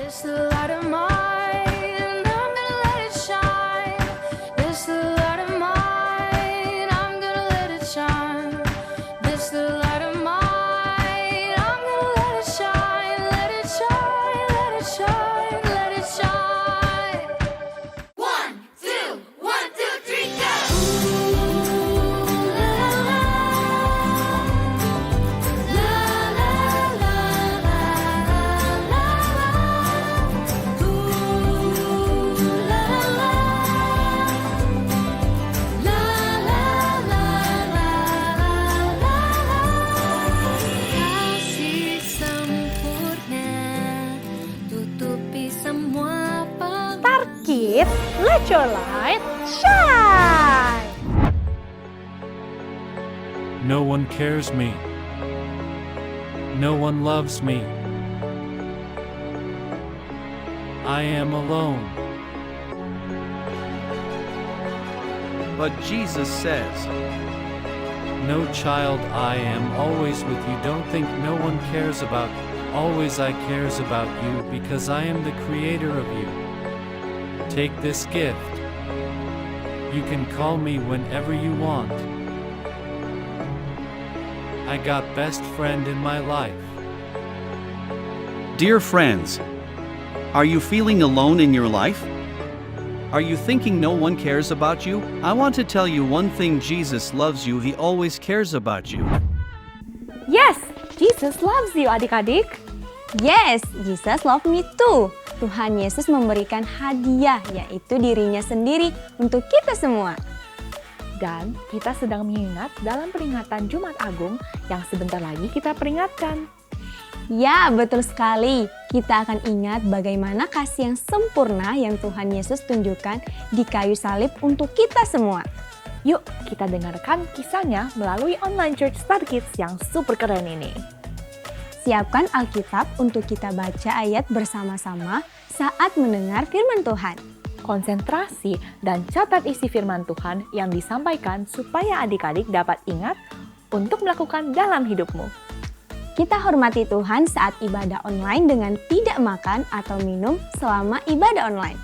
This the light of mine, I'm gonna let it shine. This the light of mine, I'm gonna let it shine. This the light of mine, I'm gonna let it shine. Let it shine, let it shine, let it shine. 1, 2, 1, 2, 3, go! Kasih sempurna tutupi semua Star Kids, let your light shine! No one cares me. No one loves me. I am alone. But Jesus says, No child, I am always with you. Don't think no one cares about. Always I cares about you because I am the creator of you. Take this gift. You can call me whenever you want. I got best friend in my life. Dear friends, are you feeling alone in your life? Are you thinking no one cares about you? I want to tell you one thing: Jesus loves you. He always cares about you. Yes, Jesus loves you adik-adik. Yes, Jesus love me too. Tuhan Yesus memberikan hadiah, yaitu dirinya sendiri untuk kita semua. Dan kita sedang mengingat dalam peringatan Jumat Agung yang sebentar lagi kita peringatkan. Ya, betul sekali. Kita akan ingat bagaimana kasih yang sempurna yang Tuhan Yesus tunjukkan di kayu salib untuk kita semua. Yuk, kita dengarkan kisahnya melalui online church Star Kids yang super keren ini. Siapkan Alkitab untuk kita baca ayat bersama-sama saat mendengar firman Tuhan. Konsentrasi dan catat isi firman Tuhan yang disampaikan supaya adik-adik dapat ingat untuk melakukan dalam hidupmu. Kita hormati Tuhan saat ibadah online dengan tidak makan atau minum selama ibadah online.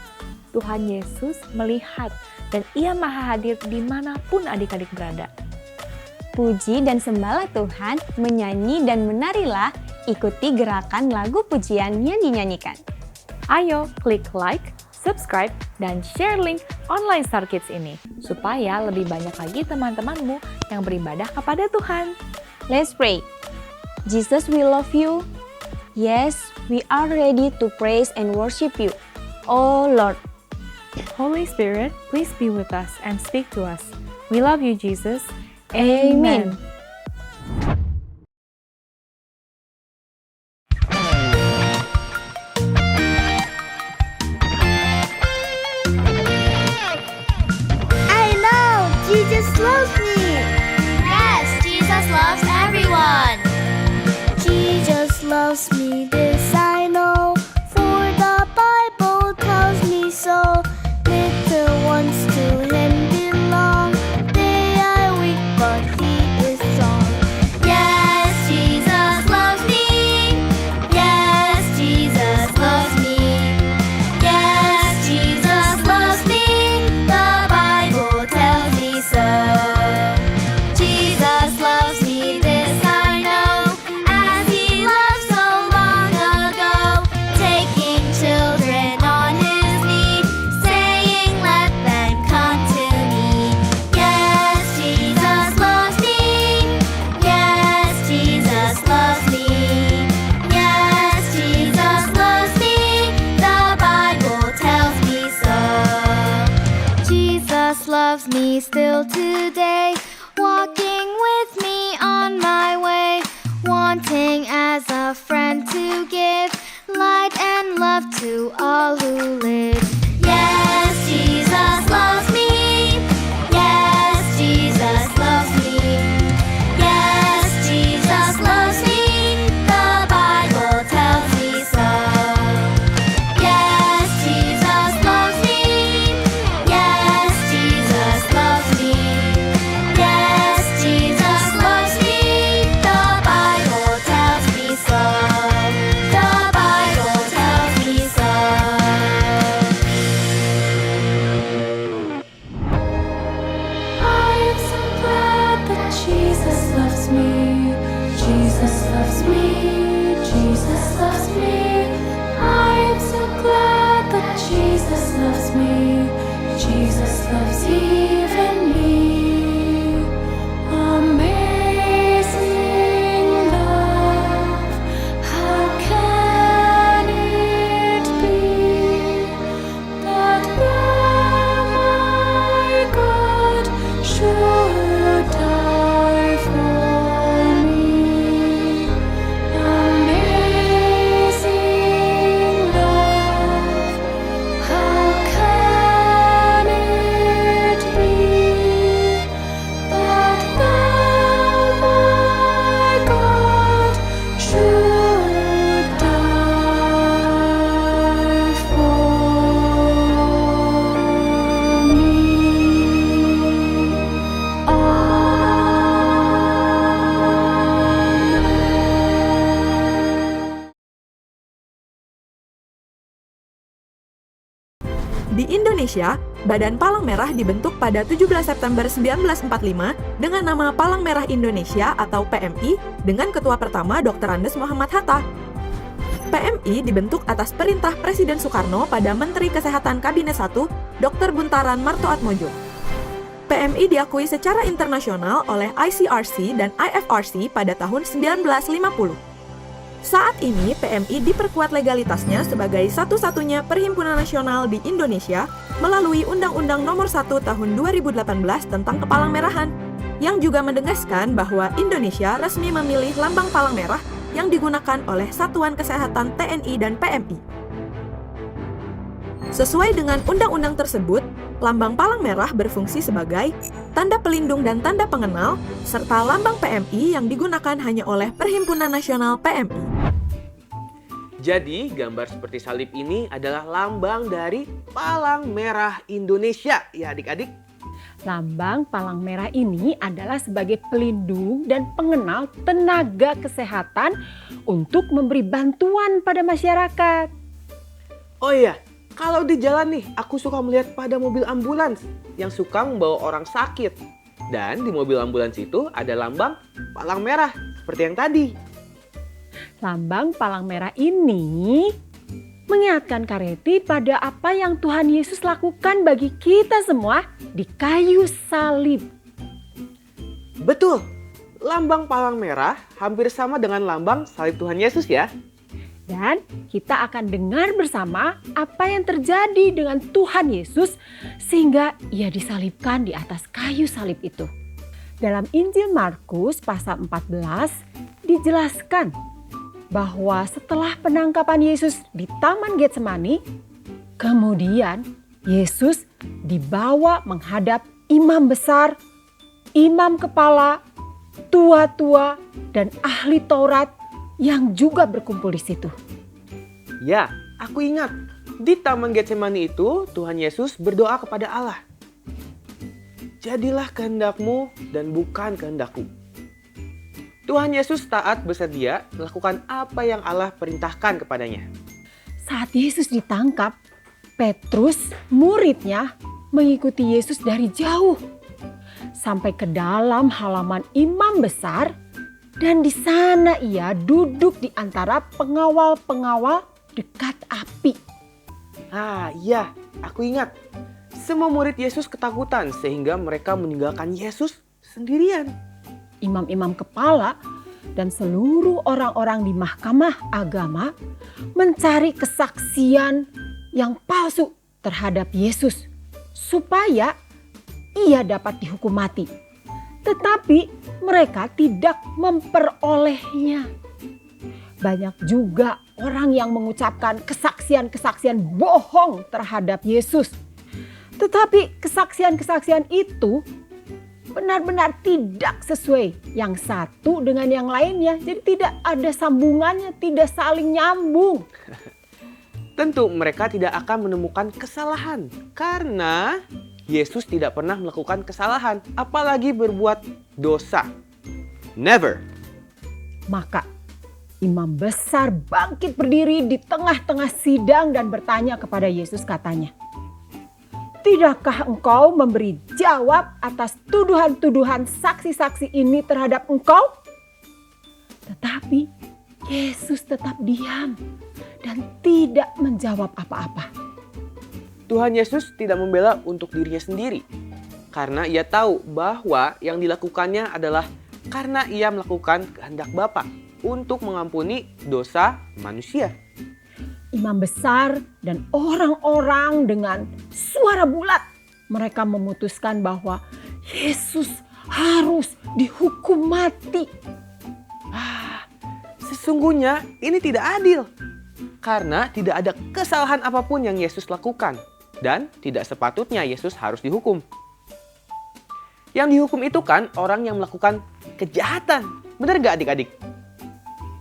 Tuhan Yesus melihat dan Ia maha hadir dimanapun adik-adik berada. Puji dan sembahlah Tuhan, menyanyi dan menarilah, ikuti gerakan lagu pujian yang dinyanyikan. Ayo klik like, subscribe, dan share link online Star Kids ini supaya lebih banyak lagi teman-temanmu yang beribadah kepada Tuhan. Let's pray. Jesus, we love you. Yes, we are ready to praise and worship you. Oh Lord. Holy Spirit, please be with us and speak to us. We love you, Jesus. Amen. I know Jesus loves me. Yes, Jesus loves everyone. Jesus loves me, this I know, for the Bible tells me so. Little ones to Him belong. They are weak, but He is strong. Yes, Jesus loves me. Yes, Jesus loves me. Yes, Jesus loves me. The Bible tells me so. Jesus loves me, this I know, as He loved so long ago, taking children on His knee, saying, "Let them come to me." Yes, Jesus loves me. Yes, Jesus loves me. Yes, Jesus loves me. The Bible tells me so. Jesus loves me still today, walking with me on my way, wanting as a friend to give light and love to all who live. Yes, Jesus loves me. Yes, Jesus loves me. Yes, Jesus loves me. The Bible tells me so. Yes, Jesus loves me. Yes, Jesus loves me. Yes, Jesus loves me. The Bible tells me so. The Bible tells me so. loves me. Jesus loves even me. Amazing love, how can it be that thou, my God, should die for me? Amazing love, how can it be that thou, my God, should die for me? Di Indonesia, Badan Palang Merah dibentuk pada 17 September 1945 dengan nama Palang Merah Indonesia atau PMI dengan ketua pertama Dr. Andes Muhammad Hatta. PMI dibentuk atas perintah Presiden Soekarno pada Menteri Kesehatan Kabinet 1, Dr. Buntaran Martoatmojo. PMI diakui secara internasional oleh ICRC dan IFRC pada tahun 1950. Saat ini, PMI diperkuat legalitasnya sebagai satu-satunya perhimpunan nasional di Indonesia melalui Undang-Undang Nomor 1 Tahun 2018 tentang Kepalang Merahan, yang juga menegaskan bahwa Indonesia resmi memilih lambang palang merah yang digunakan oleh Satuan Kesehatan TNI dan PMI. Sesuai dengan undang-undang tersebut, lambang palang merah berfungsi sebagai tanda pelindung dan tanda pengenal, serta lambang PMI yang digunakan hanya oleh Perhimpunan Nasional PMI. Jadi, gambar seperti salib ini adalah lambang dari Palang Merah Indonesia, ya adik-adik. Lambang palang merah ini adalah sebagai pelindung dan pengenal tenaga kesehatan untuk memberi bantuan pada masyarakat. Oh iya, kalau di jalan nih, aku suka melihat pada mobil ambulans yang suka membawa orang sakit. Dan di mobil ambulans itu ada lambang palang merah, seperti yang tadi. Lambang palang merah ini mengingatkan Kareti pada apa yang Tuhan Yesus lakukan bagi kita semua di kayu salib. Betul, lambang palang merah hampir sama dengan lambang salib Tuhan Yesus ya. Dan kita akan dengar bersama apa yang terjadi dengan Tuhan Yesus sehingga ia disalibkan di atas kayu salib itu. Dalam Injil Markus pasal 14 dijelaskan bahwa setelah penangkapan Yesus di Taman Getsemani, kemudian Yesus dibawa menghadap imam besar, imam kepala, tua-tua, dan ahli Taurat yang juga berkumpul di situ. Ya, aku ingat. Di Taman Getsemani itu Tuhan Yesus berdoa kepada Allah. Jadilah kehendak-Mu dan bukan kehendak-Ku. Tuhan Yesus taat bersedia melakukan apa yang Allah perintahkan kepadanya. Saat Yesus ditangkap, Petrus, muridnya, mengikuti Yesus dari jauh sampai ke dalam halaman imam besar, dan di sana ia duduk di antara pengawal-pengawal dekat api. Ah iya, aku ingat. Semua murid Yesus ketakutan sehingga mereka meninggalkan Yesus sendirian. Imam-imam kepala dan seluruh orang-orang di mahkamah agama mencari kesaksian yang palsu terhadap Yesus supaya ia dapat dihukum mati. Tetapi mereka tidak memperolehnya. Banyak juga orang yang mengucapkan kesaksian-kesaksian bohong terhadap Yesus. Tetapi kesaksian-kesaksian itu benar-benar tidak sesuai yang satu dengan yang lainnya. Jadi tidak ada sambungannya, tidak saling nyambung. Tentu mereka tidak akan menemukan kesalahan karena Yesus tidak pernah melakukan kesalahan, apalagi berbuat dosa. Never. Maka imam besar bangkit berdiri di tengah-tengah sidang dan bertanya kepada Yesus, katanya, "Tidakkah engkau memberi jawab atas tuduhan-tuduhan saksi-saksi ini terhadap engkau?" Tetapi Yesus tetap diam dan tidak menjawab apa-apa. Tuhan Yesus tidak membela untuk dirinya sendiri. Karena ia tahu bahwa yang dilakukannya adalah karena ia melakukan kehendak Bapa untuk mengampuni dosa manusia. Imam besar dan orang-orang dengan suara bulat, mereka memutuskan bahwa Yesus harus dihukum mati. Sesungguhnya ini tidak adil. Karena tidak ada kesalahan apapun yang Yesus lakukan. Dan tidak sepatutnya Yesus harus dihukum. Yang dihukum itu kan orang yang melakukan kejahatan. Benar gak adik-adik?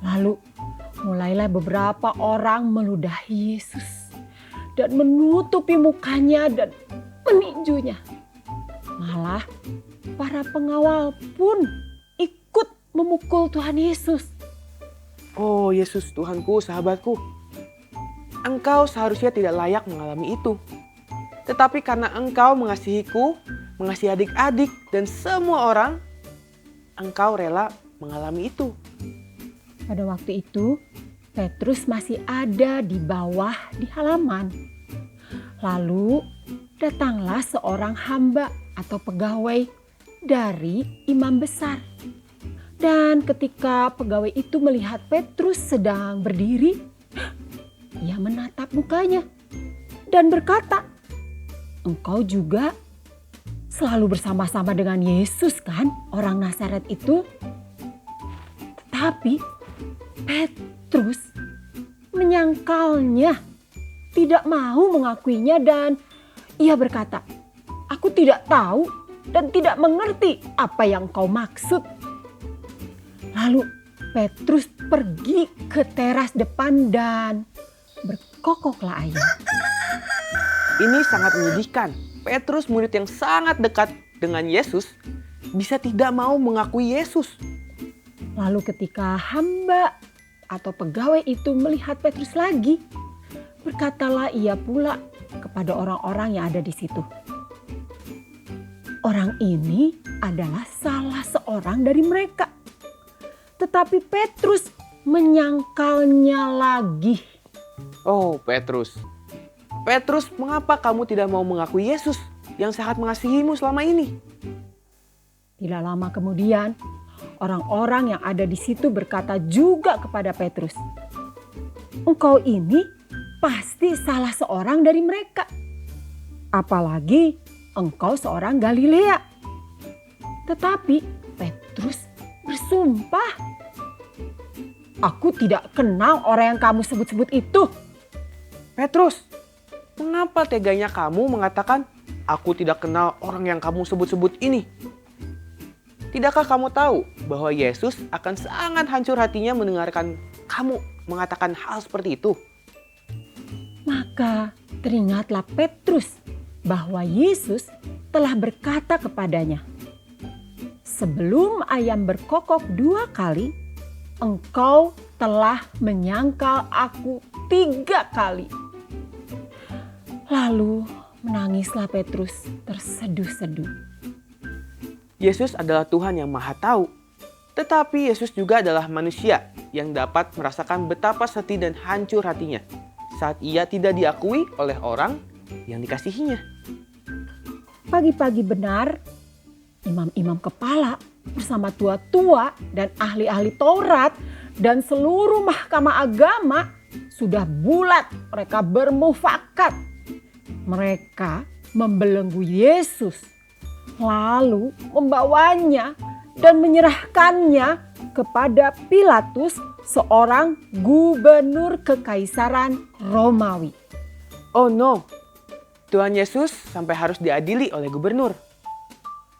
Lalu mulailah beberapa orang meludahi Yesus dan menutupi mukanya dan meninjunya. Malah para pengawal pun ikut memukul Tuhan Yesus. Oh Yesus, Tuhanku, sahabatku. Engkau seharusnya tidak layak mengalami itu. Tetapi karena Engkau mengasihiku, mengasihi adik-adik dan semua orang, Engkau rela mengalami itu. Pada waktu itu, Petrus masih ada di bawah di halaman. Lalu datanglah seorang hamba atau pegawai dari imam besar. Dan ketika pegawai itu melihat Petrus sedang berdiri, ia menatap mukanya dan berkata, "Engkau juga selalu bersama-sama dengan Yesus kan, orang Nazaret itu?" Tetapi Petrus menyangkalnya, tidak mau mengakuinya dan ia berkata, "Aku tidak tahu dan tidak mengerti apa yang kau maksud." Lalu Petrus pergi ke teras depan dan berkokoklah ayam. Ini sangat menyedihkan. Petrus, murid yang sangat dekat dengan Yesus, bisa tidak mau mengakui Yesus. Lalu ketika hamba atau pegawai itu melihat Petrus lagi, berkatalah ia pula kepada orang-orang yang ada di situ, "Orang ini adalah salah seorang dari mereka." Tetapi Petrus menyangkalnya lagi. Oh Petrus. Petrus, mengapa kamu tidak mau mengakui Yesus yang sangat mengasihimu selama ini? Tidak lama kemudian, orang-orang yang ada di situ berkata juga kepada Petrus, "Engkau ini pasti salah seorang dari mereka. Apalagi engkau seorang Galilea." Tetapi Petrus bersumpah, "Aku tidak kenal orang yang kamu sebut-sebut itu." Petrus, mengapa teganya kamu mengatakan, "Aku tidak kenal orang yang kamu sebut-sebut ini"? Tidakkah kamu tahu bahwa Yesus akan sangat hancur hatinya mendengarkan kamu mengatakan hal seperti itu? Maka teringatlah Petrus bahwa Yesus telah berkata kepadanya, "Sebelum ayam berkokok 2 kali, engkau telah menyangkal aku 3 kali." Lalu menangislah Petrus terseduh-seduh. Yesus adalah Tuhan yang Maha Tahu. Tetapi Yesus juga adalah manusia yang dapat merasakan betapa sedih dan hancur hatinya saat ia tidak diakui oleh orang yang dikasihinya. Pagi-pagi benar, imam-imam kepala bersama tua-tua dan ahli-ahli Taurat dan seluruh mahkamah agama sudah bulat, mereka bermufakat. Mereka membelenggu Yesus, lalu membawanya dan menyerahkannya kepada Pilatus, seorang gubernur kekaisaran Romawi. Oh no, Tuhan Yesus sampai harus diadili oleh gubernur.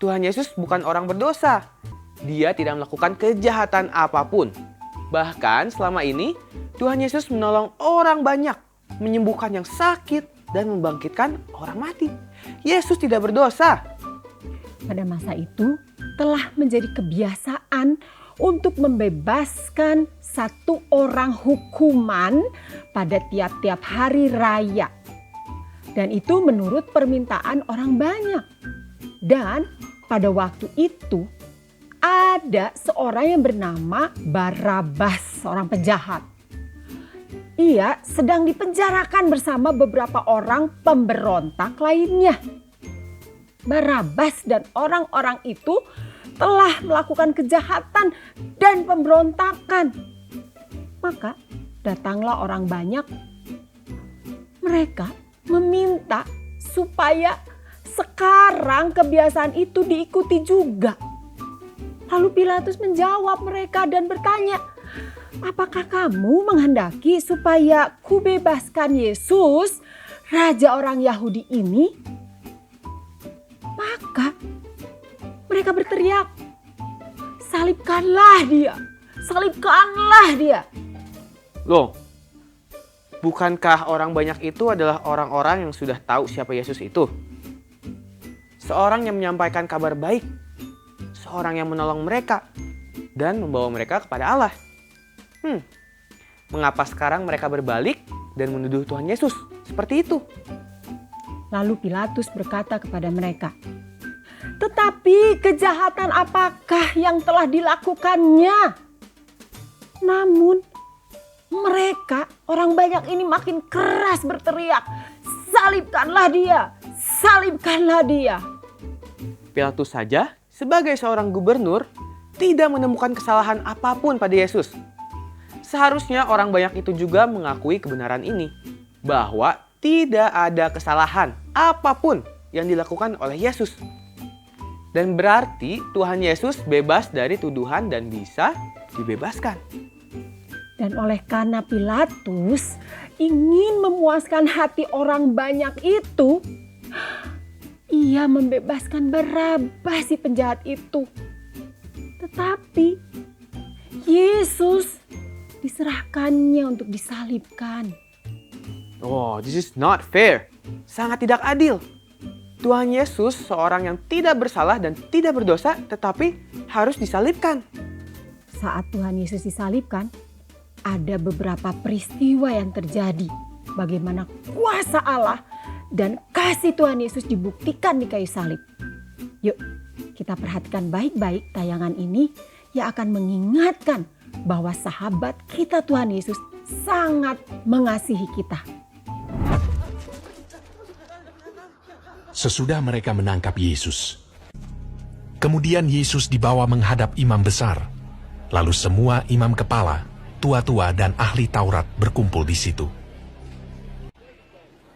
Tuhan Yesus bukan orang berdosa. Dia tidak melakukan kejahatan apapun. Bahkan selama ini Tuhan Yesus menolong orang banyak, menyembuhkan yang sakit, dan membangkitkan orang mati. Yesus tidak berdosa. Pada masa itu telah menjadi kebiasaan untuk membebaskan satu orang hukuman pada tiap-tiap hari raya. Dan itu menurut permintaan orang banyak. Dan pada waktu itu ada seorang yang bernama Barabas, seorang penjahat. ia sedang dipenjarakan bersama beberapa orang pemberontak lainnya. Barabas dan orang-orang itu telah melakukan kejahatan dan pemberontakan. Maka datanglah orang banyak. Mereka meminta supaya sekarang kebiasaan itu diikuti juga. Lalu Pilatus menjawab mereka dan bertanya, apakah kamu menghendaki supaya kubebaskan Yesus, raja orang Yahudi ini? Maka mereka berteriak, salibkanlah dia, salibkanlah dia. Loh, bukankah orang banyak itu adalah orang-orang yang sudah tahu siapa Yesus itu? Seorang yang menyampaikan kabar baik, seorang yang menolong mereka, dan membawa mereka kepada Allah. Mengapa sekarang mereka berbalik dan menuduh Tuhan Yesus seperti itu? Lalu Pilatus berkata kepada mereka, tetapi kejahatan apakah yang telah dilakukannya? Namun mereka, orang banyak ini makin keras berteriak, salibkanlah dia, salibkanlah dia. Pilatus saja sebagai seorang gubernur tidak menemukan kesalahan apapun pada Yesus. Seharusnya orang banyak itu juga mengakui kebenaran ini, bahwa tidak ada kesalahan apapun yang dilakukan oleh Yesus. Dan berarti Tuhan Yesus bebas dari tuduhan dan bisa dibebaskan. Dan oleh karena Pilatus ingin memuaskan hati orang banyak itu, ia membebaskan Barabas si penjahat itu. Tetapi Yesus diserahkannya untuk disalibkan. Oh, this is not fair. Sangat tidak adil. Tuhan Yesus seorang yang tidak bersalah dan tidak berdosa, tetapi harus disalibkan. Saat Tuhan Yesus disalibkan, ada beberapa peristiwa yang terjadi. Bagaimana kuasa Allah dan kasih Tuhan Yesus dibuktikan di kayu salib. Yuk, kita perhatikan baik-baik tayangan ini yang akan mengingatkan bahwa sahabat kita Tuhan Yesus sangat mengasihi kita. Sesudah mereka menangkap Yesus, kemudian Yesus dibawa menghadap imam besar. Lalu semua imam kepala, tua-tua dan ahli Taurat berkumpul di situ.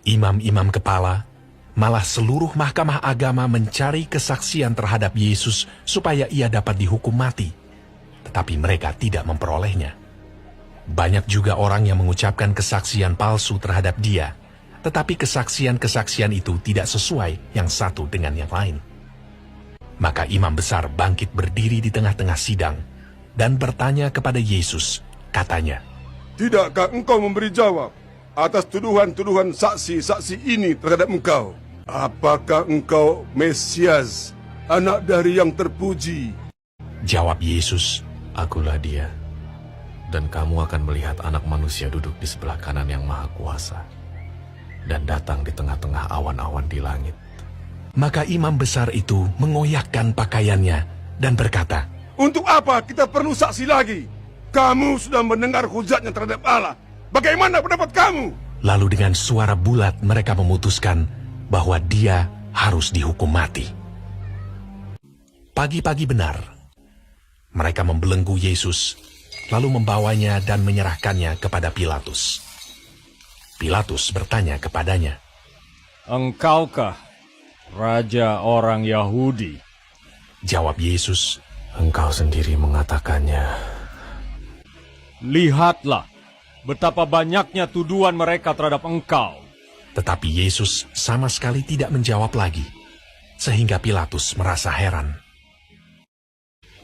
Imam-imam kepala, malah seluruh mahkamah agama mencari kesaksian terhadap Yesus supaya ia dapat dihukum mati. Tetapi mereka tidak memperolehnya. Banyak juga orang yang mengucapkan kesaksian palsu terhadap dia, tetapi kesaksian-kesaksian itu tidak sesuai yang satu dengan yang lain. Maka imam besar bangkit berdiri di tengah-tengah sidang dan bertanya kepada Yesus, katanya, "Tidakkah engkau memberi jawab atas tuduhan-tuduhan saksi-saksi ini terhadap engkau? Apakah engkau Mesias, anak dari yang terpuji?" Jawab Yesus, "Akulah dia, dan kamu akan melihat anak manusia duduk di sebelah kanan yang maha kuasa, dan datang di tengah-tengah awan-awan di langit." Maka imam besar itu mengoyakkan pakaiannya dan berkata, "Untuk apa kita perlu saksi lagi? Kamu sudah mendengar hujatnya terhadap Allah. Bagaimana pendapat kamu?" Lalu dengan suara bulat mereka memutuskan bahwa dia harus dihukum mati. Pagi-pagi benar, mereka membelenggu Yesus, lalu membawanya dan menyerahkannya kepada Pilatus. Pilatus bertanya kepadanya, "Engkaukah raja orang Yahudi?" Jawab Yesus, "Engkau sendiri mengatakannya." "Lihatlah betapa banyaknya tuduhan mereka terhadap engkau." Tetapi Yesus sama sekali tidak menjawab lagi, sehingga Pilatus merasa heran.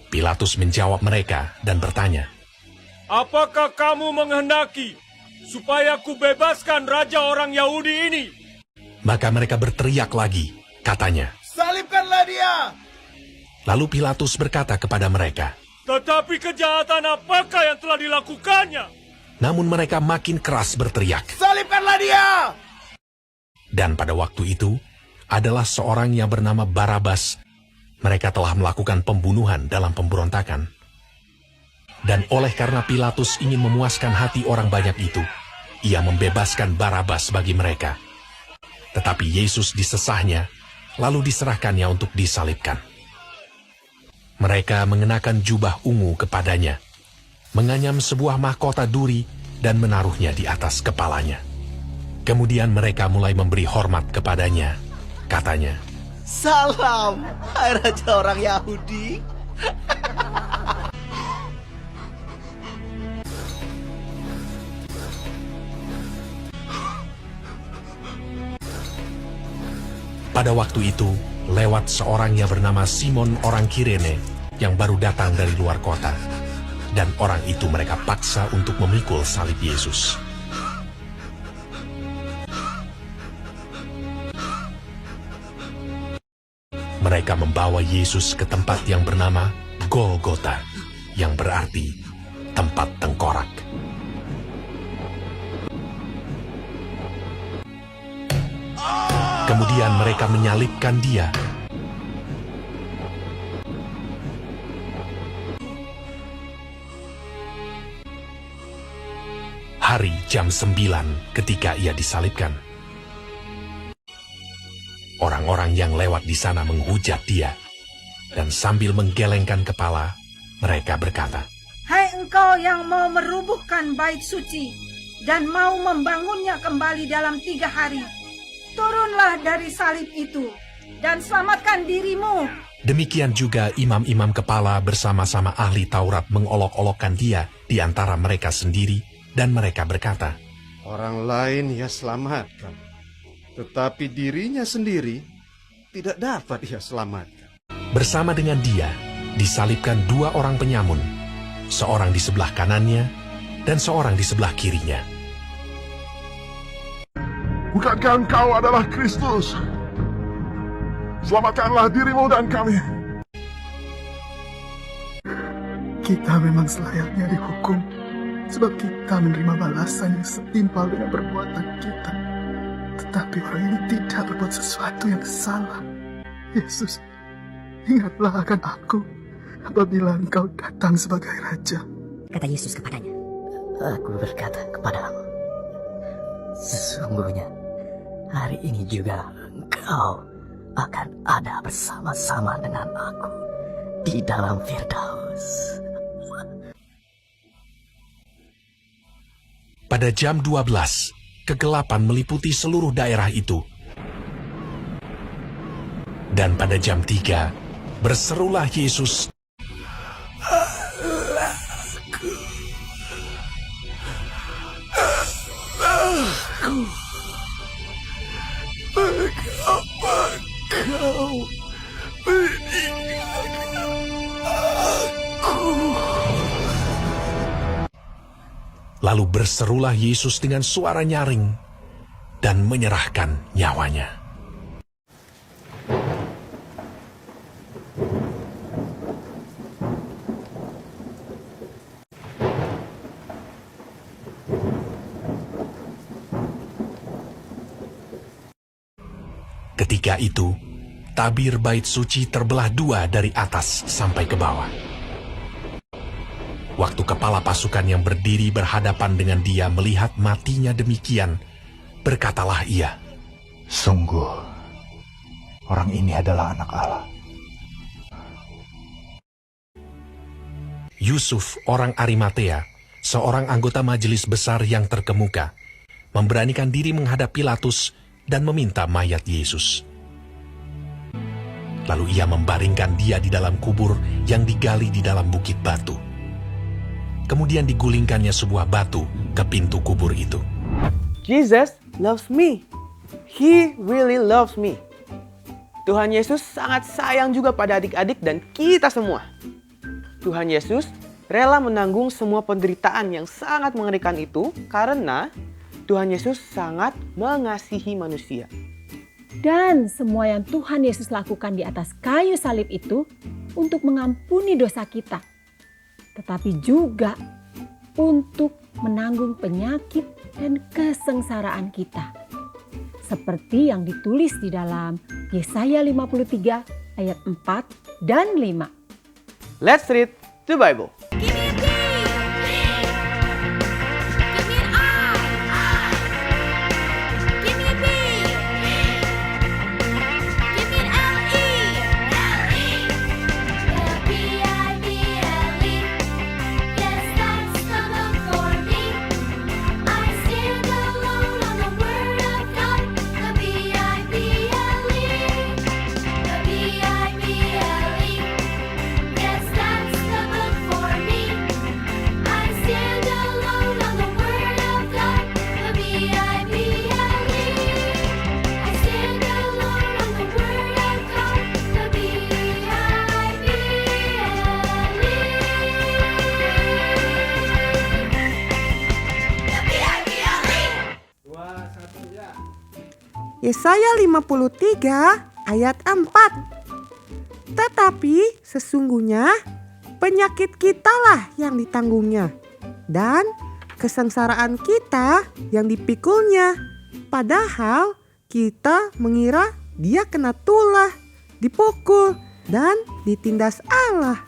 Pilatus menjawab mereka dan bertanya, "Apakah kamu menghendaki supaya kubebaskan raja orang Yahudi ini?" Maka mereka berteriak lagi, katanya, "Salibkanlah dia!" Lalu Pilatus berkata kepada mereka, "Tetapi kejahatan apakah yang telah dilakukannya?" Namun mereka makin keras berteriak, "Salibkanlah dia!" Dan pada waktu itu adalah seorang yang bernama Barabas. Mereka telah melakukan pembunuhan dalam pemberontakan. Dan oleh karena Pilatus ingin memuaskan hati orang banyak itu, ia membebaskan Barabas bagi mereka. Tetapi Yesus disesahnya, lalu diserahkannya untuk disalibkan. Mereka mengenakan jubah ungu kepadanya, menganyam sebuah mahkota duri dan menaruhnya di atas kepalanya. Kemudian mereka mulai memberi hormat kepadanya. Katanya, "Salam, hai Raja orang Yahudi." Pada waktu itu, lewat seorang yang bernama Simon orang Kirene yang baru datang dari luar kota. Dan orang itu mereka paksa untuk memikul salib Yesus. Mereka membawa Yesus ke tempat yang bernama Golgota, yang berarti tempat tengkorak. Kemudian mereka menyalibkan dia. Hari jam 9 ketika ia disalibkan. Orang-orang yang lewat di sana menghujat dia. Dan sambil menggelengkan kepala, mereka berkata, "Hai engkau yang mau merubuhkan bait suci dan mau membangunnya kembali dalam 3 hari. Turunlah dari salib itu dan selamatkan dirimu." Demikian juga imam-imam kepala bersama-sama ahli Taurat mengolok-olokkan dia di antara mereka sendiri, dan mereka berkata, "Orang lain ia selamatkan, tetapi dirinya sendiri tidak dapat ia selamatkan." Bersama dengan dia disalibkan 2 orang penyamun, seorang di sebelah kanannya dan seorang di sebelah kirinya. Bukankah engkau adalah Kristus? Selamatkanlah dirimu dan kami. Kita memang selayaknya dihukum, sebab kita menerima balasan yang setimpal dengan perbuatan kita. Tetapi orang ini tidak berbuat sesuatu yang salah. Yesus, ingatlah akan aku apabila engkau datang sebagai Raja. Kata Yesus kepadanya, "Aku berkata kepadamu, sesungguhnya hari ini juga engkau akan ada bersama-sama dengan aku di dalam Firdaus." Pada jam 12, kegelapan meliputi seluruh daerah itu. Dan pada jam 3, berserulah Yesus, Mengapa kau meninggalkan aku? Lalu berserulah Yesus dengan suara nyaring dan menyerahkan nyawanya. Ketika itu, tabir bait suci terbelah 2 dari atas sampai ke bawah. Waktu kepala pasukan yang berdiri berhadapan dengan dia melihat matinya demikian, berkatalah ia, "Sungguh, orang ini adalah anak Allah." Yusuf, orang Arimatea, seorang anggota majelis besar yang terkemuka, memberanikan diri menghadap Pilatus dan meminta mayat Yesus. Lalu ia membaringkan dia di dalam kubur yang digali di dalam bukit batu. Kemudian digulingkannya sebuah batu ke pintu kubur itu. Jesus loves me. He really loves me. Tuhan Yesus sangat sayang juga pada adik-adik dan kita semua. Tuhan Yesus rela menanggung semua penderitaan yang sangat mengerikan itu karena Tuhan Yesus sangat mengasihi manusia. Dan semua yang Tuhan Yesus lakukan di atas kayu salib itu untuk mengampuni dosa kita, tetapi juga untuk menanggung penyakit dan kesengsaraan kita. Seperti yang ditulis di dalam Yesaya 53 ayat 4 dan 5. Let's read the Bible. Yesaya 53 ayat 4. Tetapi sesungguhnya penyakit kitalah yang ditanggungnya dan kesengsaraan kita yang dipikulnya. Padahal kita mengira dia kena tulah, dipukul, dan ditindas Allah.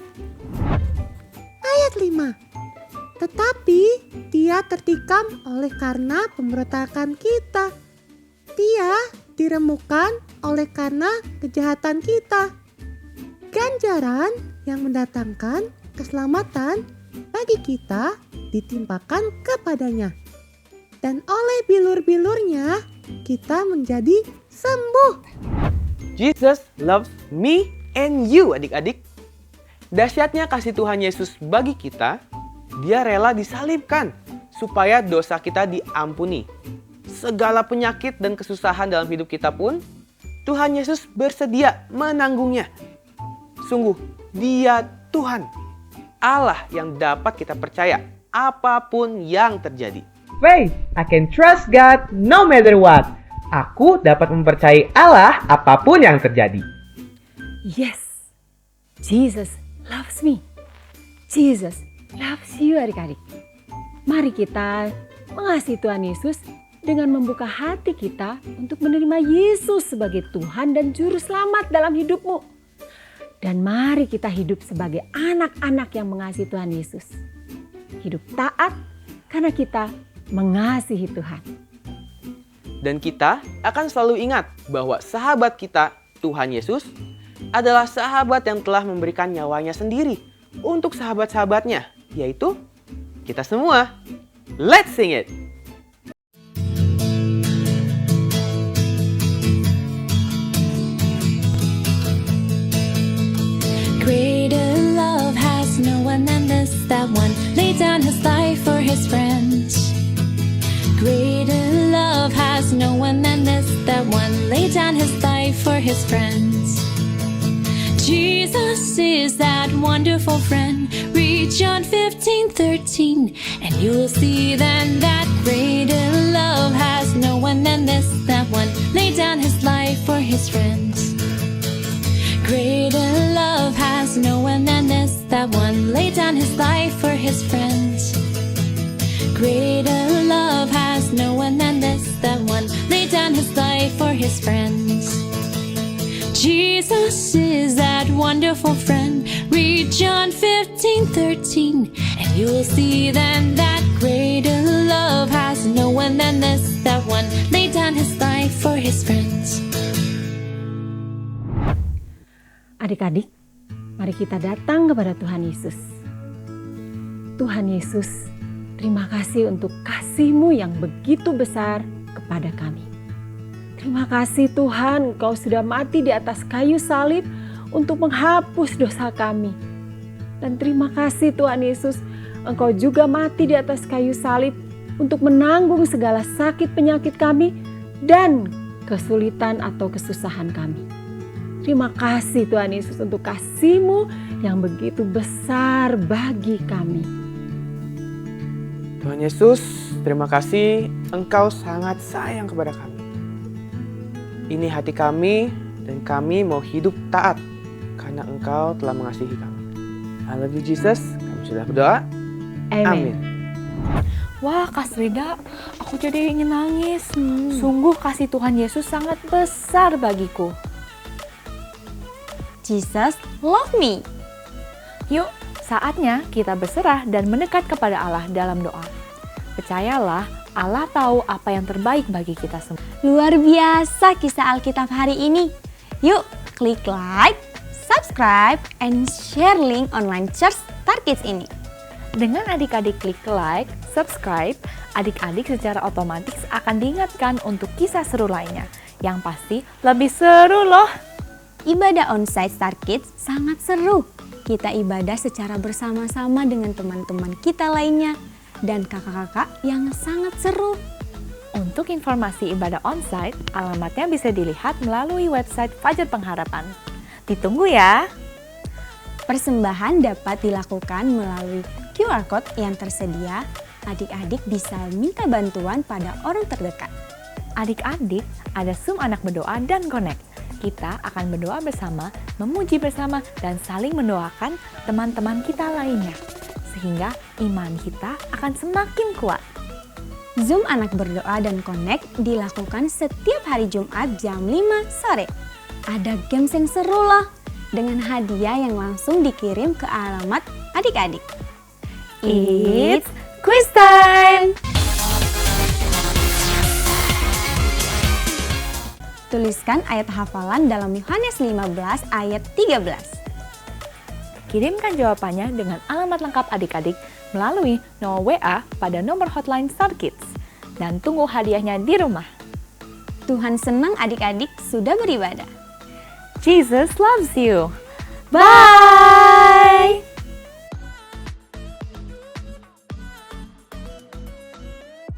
Ayat 5. Tetapi dia tertikam oleh karena pemberontakan kita. Dia diremukkan oleh karena kejahatan kita. Ganjaran yang mendatangkan keselamatan bagi kita ditimpakan kepadanya. Dan oleh bilur-bilurnya kita menjadi sembuh. Jesus loves me and you, adik-adik. Dahsyatnya kasih Tuhan Yesus bagi kita, dia rela disalibkan supaya dosa kita diampuni. Segala penyakit dan kesusahan dalam hidup kita pun, Tuhan Yesus bersedia menanggungnya. Sungguh, dia Tuhan, Allah yang dapat kita percaya apapun yang terjadi. Faith, I can trust God no matter what. Aku dapat mempercayai Allah apapun yang terjadi. Yes, Jesus loves me. Jesus loves you, adik-adik. Mari kita mengasihi Tuhan Yesus dengan membuka hati kita untuk menerima Yesus sebagai Tuhan dan Juru Selamat dalam hidupmu. Dan mari kita hidup sebagai anak-anak yang mengasihi Tuhan Yesus. Hidup taat karena kita mengasihi Tuhan. Dan kita akan selalu ingat bahwa sahabat kita, Tuhan Yesus, adalah sahabat yang telah memberikan nyawanya sendiri untuk sahabat-sahabatnya, yaitu kita semua. Let's sing it! Greater love has no one than this, that one laid down his life for his friends. Greater love has no one than this, that one laid down his life for his friends. Jesus is that wonderful friend. Read John 15:13, and you'll see then that greater love has no one than this, that one laid down his life for his friends. Greater love has no one than this, that one laid down his life for his friends. Greater love has no one than this, that one laid down his life for his friends. Jesus is that wonderful friend. Read John 15:13, and you'll see then that greater love has no one than this, that one laid down his life for his friends. Adik-adik, mari kita datang kepada Tuhan Yesus. Tuhan Yesus, terima kasih untuk kasih-Mu yang begitu besar kepada kami. Terima kasih Tuhan, Engkau sudah mati di atas kayu salib untuk menghapus dosa kami. Dan terima kasih Tuhan Yesus, Engkau juga mati di atas kayu salib untuk menanggung segala sakit penyakit kami dan kesulitan atau kesusahan kami. Terima kasih Tuhan Yesus untuk kasih-Mu yang begitu besar bagi kami. Tuhan Yesus, terima kasih Engkau sangat sayang kepada kami. Ini hati kami dan kami mau hidup taat karena Engkau telah mengasihi kami. I love you Jesus, kami sudah berdoa. Amin. Wah Kak Srida, aku jadi ingin nangis. Sungguh kasih Tuhan Yesus sangat besar bagiku. Jesus love me. Yuk, saatnya kita berserah dan mendekat kepada Allah dalam doa. Percayalah, Allah tahu apa yang terbaik bagi kita semua. Luar biasa kisah Alkitab hari ini. Yuk, klik like, subscribe, and share link online church Star-Kids ini. Dengan adik-adik klik like, subscribe, adik-adik secara otomatis akan diingatkan untuk kisah seru lainnya. Yang pasti lebih seru loh. Ibadah onsite Star-Kids sangat seru. Kita ibadah secara bersama-sama dengan teman-teman kita lainnya dan kakak-kakak yang sangat seru. Untuk informasi ibadah onsite, alamatnya bisa dilihat melalui website Fajar Pengharapan. Ditunggu ya. Persembahan dapat dilakukan melalui QR Code yang tersedia. Adik-adik bisa minta bantuan pada orang terdekat. Adik-adik, ada Zoom Anak Berdoa dan Connect. Kita akan berdoa bersama, memuji bersama, dan saling mendoakan teman-teman kita lainnya. Sehingga iman kita akan semakin kuat. Zoom Anak Berdoa dan Connect dilakukan setiap hari Jumat jam 5 sore. Ada games yang seru loh, dengan hadiah yang langsung dikirim ke alamat adik-adik. It's quiz time! Tuliskan ayat hafalan dalam Yohanes 15 ayat 13. Kirimkan jawabannya dengan alamat lengkap adik-adik melalui nomor WA pada nomor hotline Star Kids. Dan tunggu hadiahnya di rumah. Tuhan senang adik-adik sudah beribadah. Jesus loves you. Bye!